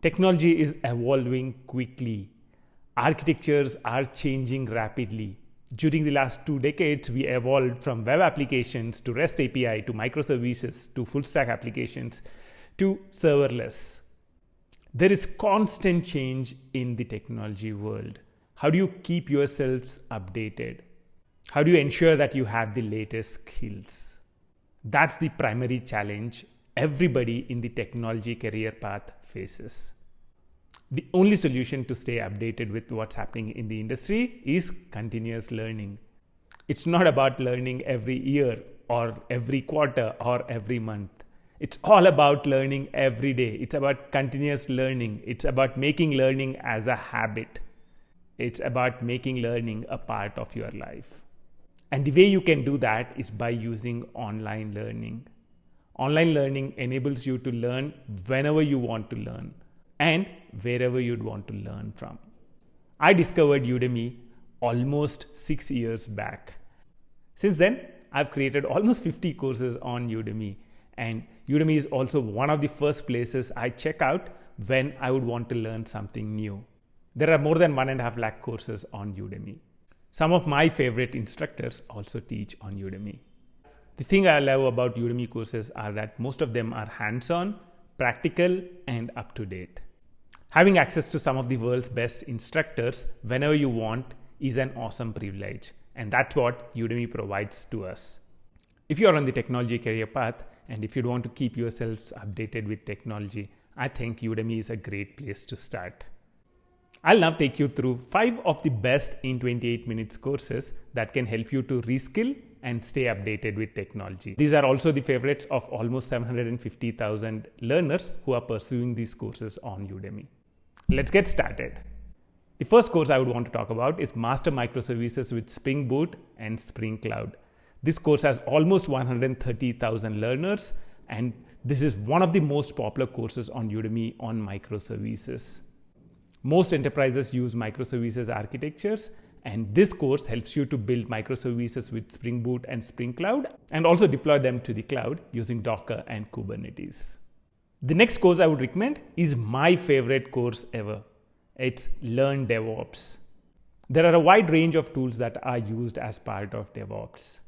Technology is evolving quickly. Architectures are changing rapidly. During the last 2 decades, we evolved from web applications to REST API to microservices to full stack applications to serverless. There is constant change in the technology world. How do you keep yourselves updated? How do you ensure that you have the latest skills? That's the primary challenge everybody in the technology career path faces. The only solution to stay updated with what's happening in the industry is continuous learning. It's not about learning every year or every quarter or every month. It's all about learning every day. It's about continuous learning. It's about making learning as a habit. It's about making learning a part of your life. And the way you can do that is by using online learning. Online learning enables you to learn whenever you want to learn and wherever you'd want to learn from. I discovered Udemy almost 6 years back. Since then, I've created almost 50 courses on Udemy, and Udemy is also one of the first places I check out when I would want to learn something new. There are more than 1.5 lakh courses on Udemy. Some of my favorite instructors also teach on Udemy. The thing I love about Udemy courses are that most of them are hands-on, practical, and up-to-date. Having access to some of the world's best instructors whenever you want is an awesome privilege, and that's what Udemy provides to us. If you are on the technology career path and if you want to keep yourselves updated with technology, I think Udemy is a great place to start. I'll now take you through 5 of the best in 28 minutes courses that can help you to reskill and stay updated with technology. These are also the favorites of almost 750,000 learners who are pursuing these courses on Udemy. Let's get started. The first course I would want to talk about is Master Microservices with Spring Boot and Spring Cloud. This course has almost 130,000 learners, and this is one of the most popular courses on Udemy on microservices. Most enterprises use microservices architectures, and this course helps you to build microservices with Spring Boot and Spring Cloud and also deploy them to the cloud using Docker and Kubernetes. The next course I would recommend is my favorite course ever. It's Learn DevOps. There are a wide range of tools that are used as part of DevOps.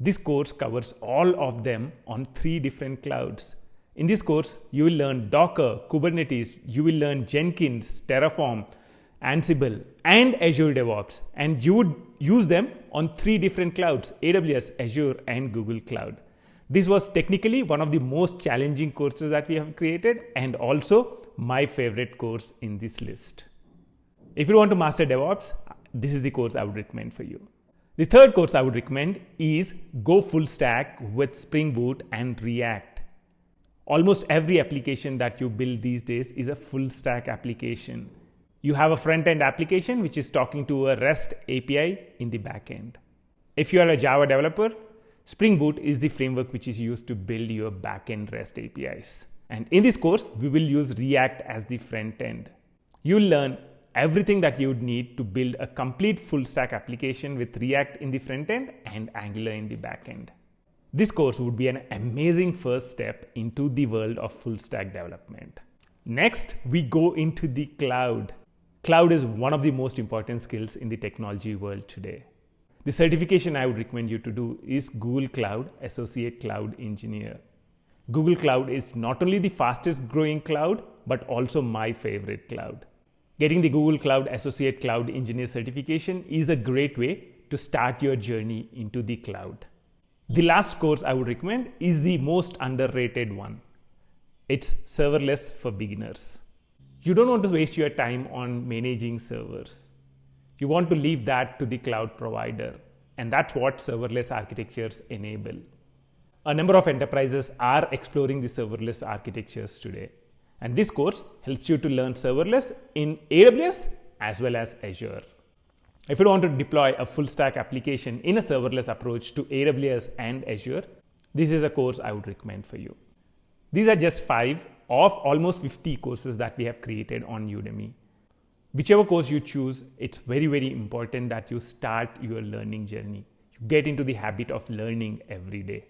This course covers all of them on 3 different clouds. In this course, you will learn Docker, Kubernetes, you will learn Jenkins, Terraform, Ansible, and Azure DevOps, and you would use them on 3 different clouds: AWS, Azure, and Google Cloud. This was technically one of the most challenging courses that we have created, and also my favorite course in this list. If you want to master DevOps, this is the course I would recommend for you. The third course I would recommend is Go Full Stack with Spring Boot and React. Almost every application that you build these days is a full stack application. You have a front-end application which is talking to a REST API in the back-end. If you are a Java developer, Spring Boot is the framework which is used to build your back-end REST APIs. And in this course, we will use React as the front-end. You'll learn everything that you would need to build a complete full-stack application with React in the front-end and Angular in the back-end. This course would be an amazing first step into the world of full-stack development. Next, we go into the cloud. Cloud is one of the most important skills in the technology world today. The certification I would recommend you to do is Google Cloud Associate Cloud Engineer. Google Cloud is not only the fastest growing cloud, but also my favorite cloud. Getting the Google Cloud Associate Cloud Engineer certification is a great way to start your journey into the cloud. The last course I would recommend is the most underrated one. It's Serverless for Beginners. You don't want to waste your time on managing servers. You want to leave that to the cloud provider, and that's what serverless architectures enable. A number of enterprises are exploring the serverless architectures today, and this course helps you to learn serverless in AWS as well as Azure. If you want to deploy a full stack application in a serverless approach to AWS and Azure, this is a course I would recommend for you. These are just 5 of almost 50 courses that we have created on Udemy. Whichever course you choose, it's very, very important that you start your learning journey. You get into the habit of learning every day.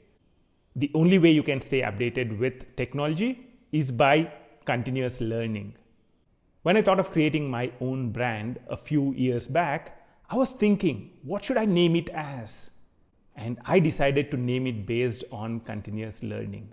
The only way you can stay updated with technology is by continuous learning. When I thought of creating my own brand a few years back, I was thinking, what should I name it as? And I decided to name it based on continuous learning.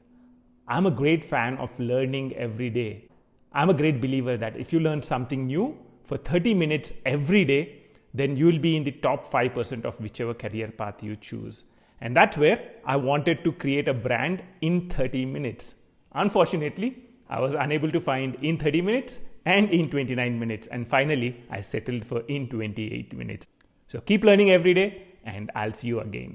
I'm a great fan of learning every day. I'm a great believer that if you learn something new for 30 minutes every day, then you will be in the top 5% of whichever career path you choose. And that's where I wanted to create a brand in 30 minutes. Unfortunately, I was unable to find in 30 minutes and in 29 minutes. And finally, I settled for in 28 minutes. So keep learning every day, and I'll see you again.